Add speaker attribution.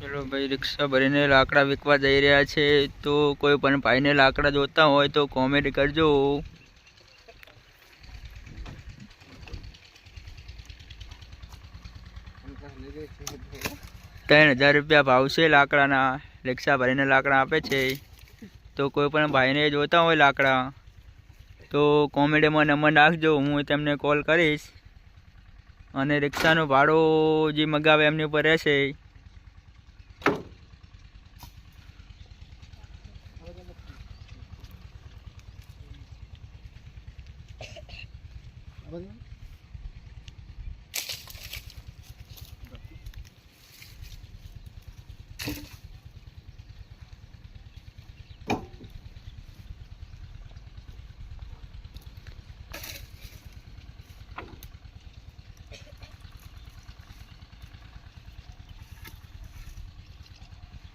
Speaker 1: चलो भाई रिक्शा भरीने लाकड़ा विकवा जई रह्या छे तो कोई पण भाई ने लाकड़ा जोता होय तो कॉमेडी करजो। 3000 रुपया भाव छे लाकड़ाना। रिक्शा भरीने लाकड़ा आपे छे तो कोई पण भाई ने जोता होय लाकड़ा तो कॉमेडी में नंबर नाखजो, हूँ तेमने कॉल करीश अने रिक्शानुं भाड़ो जे मगावे एमनी उपर रहेशे।
Speaker 2: बंद